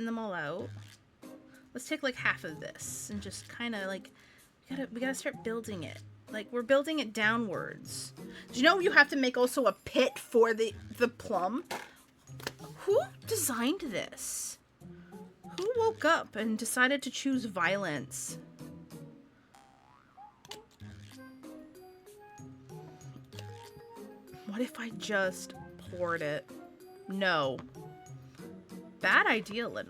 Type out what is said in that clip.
them all out. Let's take like half of this and just kind of like, we gotta start building it. Like, we're building it downwards. Do you know you have to make also a pit for the plum? Who designed this? Who woke up and decided to choose violence? What if I just poured it? No. Bad idea, Lynn.